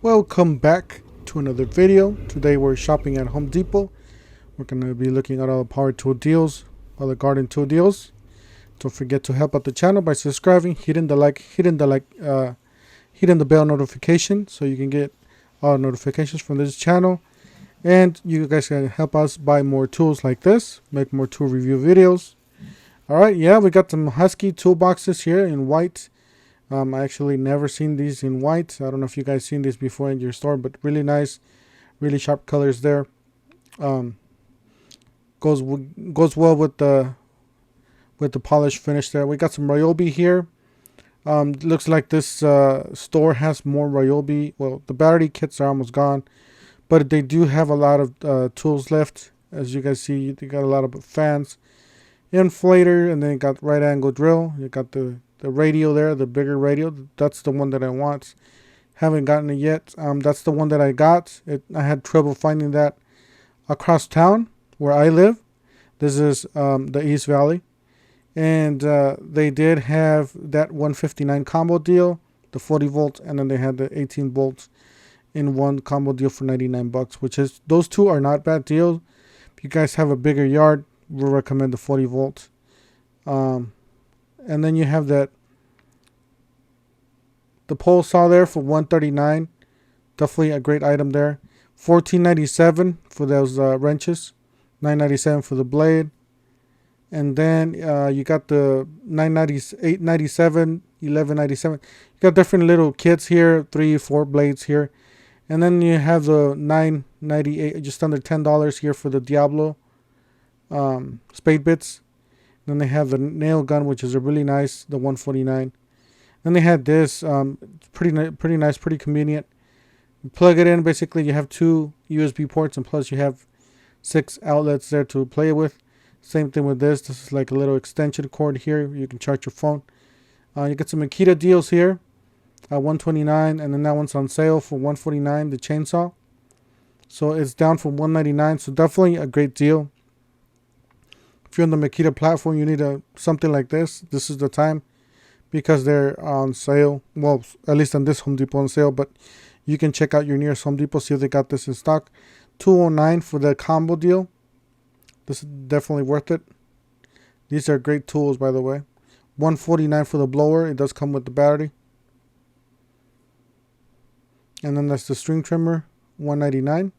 Welcome back to another video. Today we're shopping at Home Depot. We're going to be looking at all the power tool deals, all the garden tool deals. Don't forget to help out the channel by subscribing, hitting the bell notification so you can get all notifications from this channel. And you guys can help us buy more tools like this, make more tool review videos. Alright, yeah, we got some Husky Toolboxes here in white. I actually never seen these in white. I don't know if you guys seen these before in your store, but really nice, really sharp colors there. Goes well with the polished finish there. We got some Ryobi here. Looks like this store has more Ryobi. Well, the battery kits are almost gone, but they do have a lot of tools left. As you guys see, they got a lot of fans, inflator, and then you got right angle drill. You got the radio there, the bigger radio. That's the one that I want. Haven't gotten it yet. That's the one that I got. I had trouble finding that across town where I live. This is the East Valley. And they did have that 159 combo deal, the 40 volt, and then they had the 18 volts in one combo deal for 99 bucks, which is, those two are not bad deals. If you guys have a bigger yard, we'll recommend the 40 volt. And then you have the pole saw there for $139. Definitely a great item there. $14.97 for those wrenches. $9.97 for the blade. And then you got the $9.97, $8.97, $11.97. You got different little kits here, 3-4 blades here. And then you have the $9.98, just under $10 here for the Diablo spade bits. Then they have the nail gun, which is a really nice, the $149. Then they had this, pretty nice, pretty convenient. You plug it in, basically you have 2 USB ports, and plus you have 6 outlets there to play with. Same thing with this. This is like a little extension cord here. You can charge your phone. You get some Makita deals here at $129, and then that one's on sale for $149, the chainsaw. So it's down from $199, so definitely a great deal. If you're on the Makita platform, you need something like this. This is the time, because they're on sale. Well, at least on this Home Depot on sale, but you can check out your nearest Home Depot, see if they got this in stock. $209 for the combo deal. This is definitely worth it. These are great tools, by the way. $149 for the blower. It does come with the battery. And then that's the string trimmer, $199.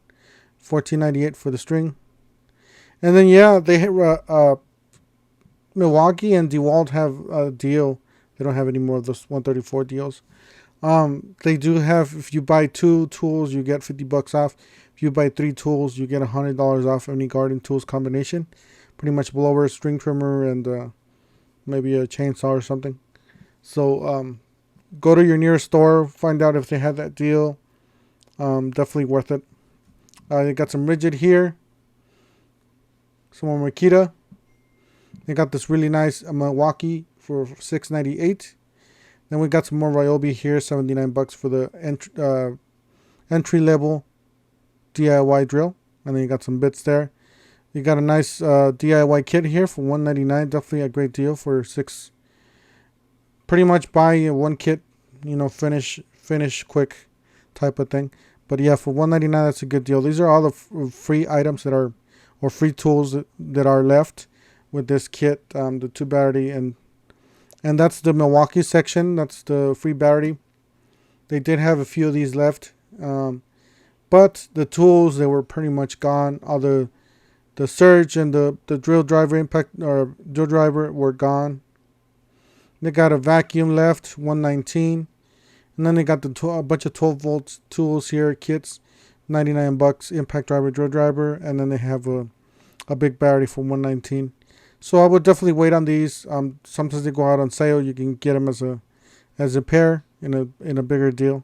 $14.98 for the string. And then, yeah, they have Milwaukee and DeWalt have a deal. They don't have any more of those 134 deals. They do have, if you buy 2 tools, you get 50 bucks off. If you buy 3 tools, you get $100 off any garden tools combination. Pretty much blower, string trimmer, and maybe a chainsaw or something. So go to your nearest store, find out if they have that deal. Definitely worth it. They got some rigid here. Some more Makita. They got this really nice Milwaukee for $6.98. Then we got some more Ryobi here, 79 bucks for the entry level DIY drill. And then you got some bits there. You got a nice DIY kit here for $199. Definitely a great deal for 6. Pretty much buy one kit, you know, finish quick type of thing. But yeah, for $199, that's a good deal. These are all the free items that are, or free tools that are left with this kit. The 2 battery, and that's the Milwaukee section. That's the free battery. They did have a few of these left, but the tools, they were pretty much gone. All the surge and the drill driver impact or drill driver were gone. They got a vacuum left, $119, and then they got a bunch of 12 volt tools here, kits, 99 bucks, impact driver, drill driver, and then they have a big battery for $119. So I would definitely wait on these. Sometimes they go out on sale. You can get them as a pair in a bigger deal.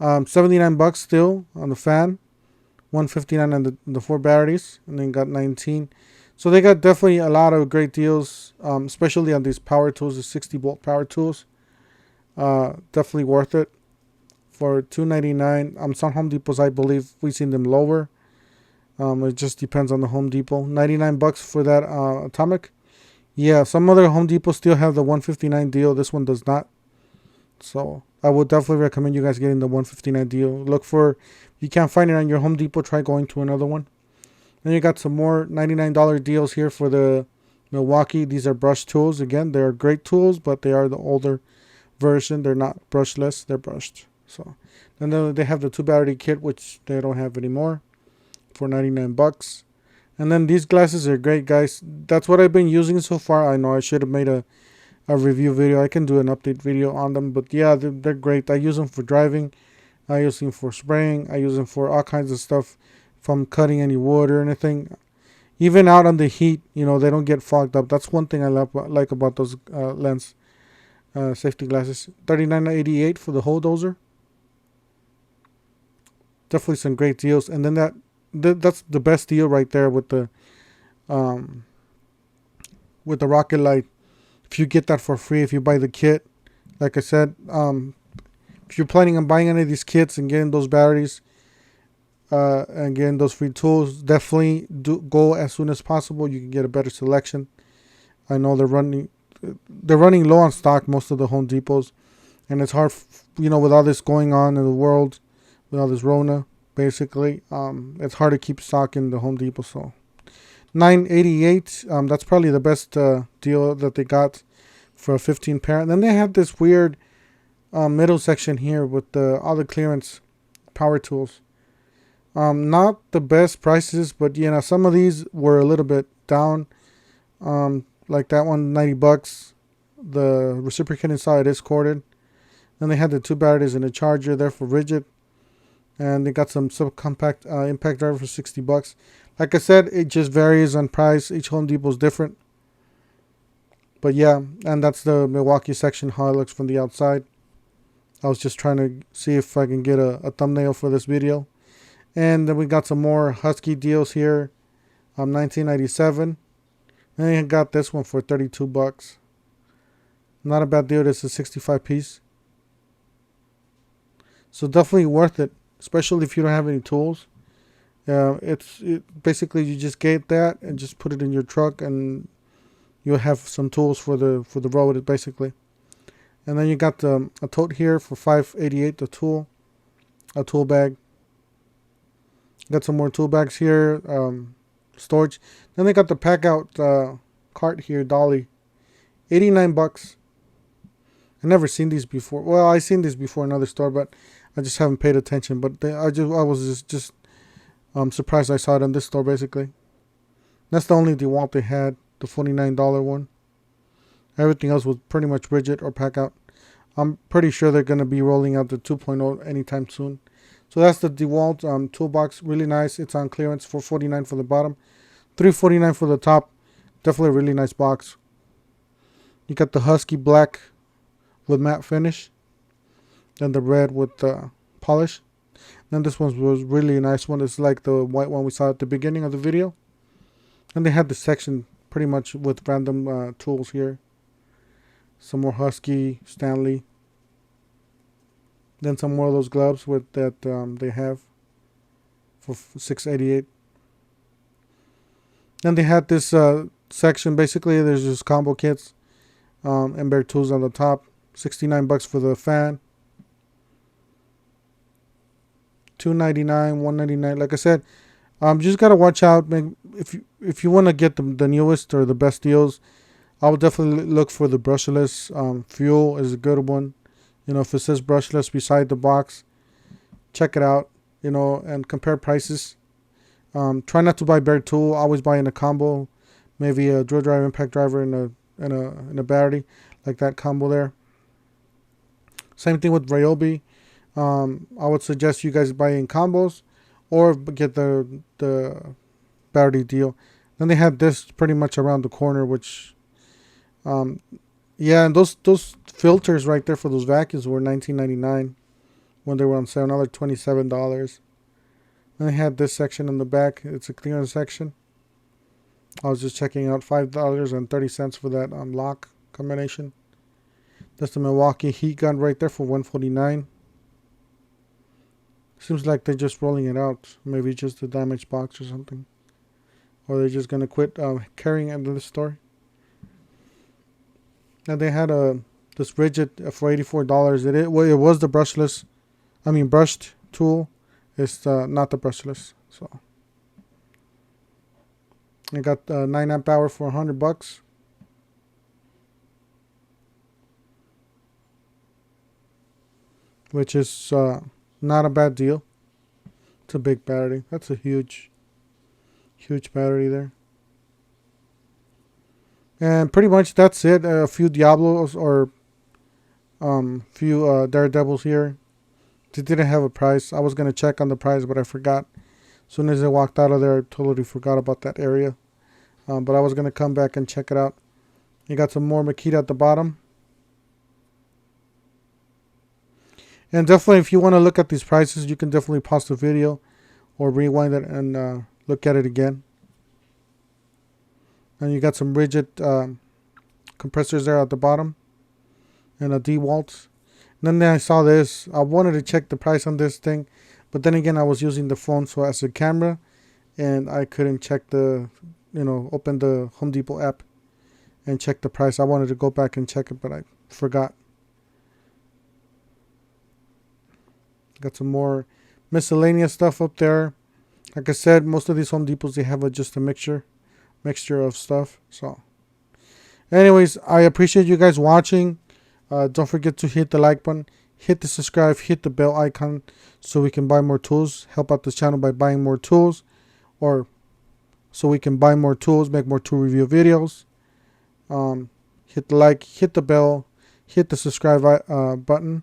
79 bucks still on the fan, 159 on the 4 batteries, and then got 19. So they got definitely a lot of great deals, especially on these power tools, the 60 volt power tools. Definitely worth it. For $299, some Home Depots, I believe we've seen them lower. It just depends on the Home Depot. 99 bucks for that Atomic. Yeah, some other Home Depots still have the 159 deal. This one does not. So I would definitely recommend you guys getting the 159 deal. Look for, if you can't find it on your Home Depot, try going to another one. Then you got some more $99 deals here for the Milwaukee. These are brush tools. Again, they're great tools, but they are the older version. They're not brushless, they're brushed. So then they have the 2 battery kit, which they don't have anymore, for 99 bucks. And then these glasses are great, guys. That's what I've been using so far. I know I should have made a review video. I can do an update video on them, but yeah, they're great. I use them for driving, I use them for spraying, I use them for all kinds of stuff, if I'm cutting any wood or anything. Even out on the heat, you know, they don't get fogged up. That's one thing I like about those lens safety glasses. $39.88 for the whole dozer. Definitely some great deals. And then that's the best deal right there with the Rocket Light. If you get that for free, if you buy the kit, like I said, if you're planning on buying any of these kits and getting those batteries and getting those free tools, definitely go as soon as possible. You can get a better selection. I know they're running low on stock, most of the Home Depots, and it's hard, with all this going on in the world, with all this Rona, basically, it's hard to keep stock in the Home Depot. So $9.88, that's probably the best deal that they got for a 15 pair. And then they have this weird middle section here with all the clearance power tools. Not the best prices, but some of these were a little bit down. Like that one, 90 bucks. The reciprocating side is corded. Then they had the 2 batteries and a charger there for rigid. And they got some subcompact impact driver for 60 bucks. Like I said, it just varies on price. Each Home Depot is different. But yeah, and that's the Milwaukee section, how it looks from the outside. I was just trying to see if I can get a thumbnail for this video. And then we got some more Husky deals here. $19.97. And I got this one for 32 bucks. Not a bad deal. This is a 65 piece. So definitely worth it, especially if you don't have any tools. Basically you just get that and just put it in your truck, and you'll have some tools for the road, basically. And then you got a tote here for $5.88. A tool bag. Got some more tool bags here. Storage. Then they got the pack out cart here, dolly. 89 bucks. I never seen these before. Well, I seen these before in another store, but I just haven't paid attention. But I was just surprised I saw it in this store, basically. That's the only DeWalt they had, the $49 one. Everything else was pretty much rigid or pack out. I'm pretty sure they're going to be rolling out the 2.0 anytime soon. So that's the DeWalt toolbox. Really nice. It's on clearance. $449 for the bottom, $349 for the top. Definitely a really nice box. You got the Husky black with matte finish. Then the red with polish. Then this one was really a nice one. It's like the white one we saw at the beginning of the video. And they had the section pretty much with random tools here. Some more Husky, Stanley. Then some more of those gloves with that they have for $6.88. Then they had this section. Basically, there's just combo kits and bare tools on the top. 69 bucks for the fan. $2.99, $1.99. Like I said, just gotta watch out. If you want to get the newest or the best deals, I would definitely look for the brushless. Fuel is a good one. If it says brushless beside the box, check it out. And compare prices. Try not to buy bare tool. Always buy in a combo. Maybe a drill driver, impact driver, and a battery, like that combo there. Same thing with Ryobi. I would suggest you guys buy in combos or get the battery deal. Then they had this pretty much around the corner, which yeah, and those filters right there for those vacuums were $19.99 when they were on sale. Now they're $27. Then they had this section in the back. It's a clearance section. I was just checking out, $5.30 for that lock combination. That's the Milwaukee Heat Gun right there for $149. Seems like they're just rolling it out. Maybe just a damaged box or something. Or they're just going to quit carrying it in the store. And they had This rigid for $84. It was the brushless. I mean brushed tool. It's not the brushless. So I got 9 amp hour for $100. Which is not a bad deal. It's a big battery. That's a huge battery there. And pretty much that's it. A few Diablos or few Daredevils here. They didn't have a price. I was gonna check on the price, but I forgot. As soon as I walked out of there, I totally forgot about that area. But I was gonna come back and check it out. You got some more Makita at the bottom. And definitely, if you want to look at these prices, you can definitely pause the video or rewind it and look at it again. And you got some rigid compressors there at the bottom and a DeWalt. And then I saw this. I wanted to check the price on this thing, but then again, I was using the phone so as a camera, and I couldn't check open the Home Depot app and check the price. I wanted to go back and check it, but I forgot. Got some more miscellaneous stuff up there. Like I said, most of these Home Depots, they have just a mixture of stuff. So anyways, I appreciate you guys watching. Don't forget to hit the like button, hit the subscribe, hit the bell icon so we can buy more tools. Help out this channel by buying more tools, or so we can buy more tools, make more tool review videos. Hit the like, hit the bell, hit the subscribe button.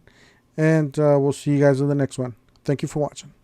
And we'll see you guys in the next one. Thank you for watching.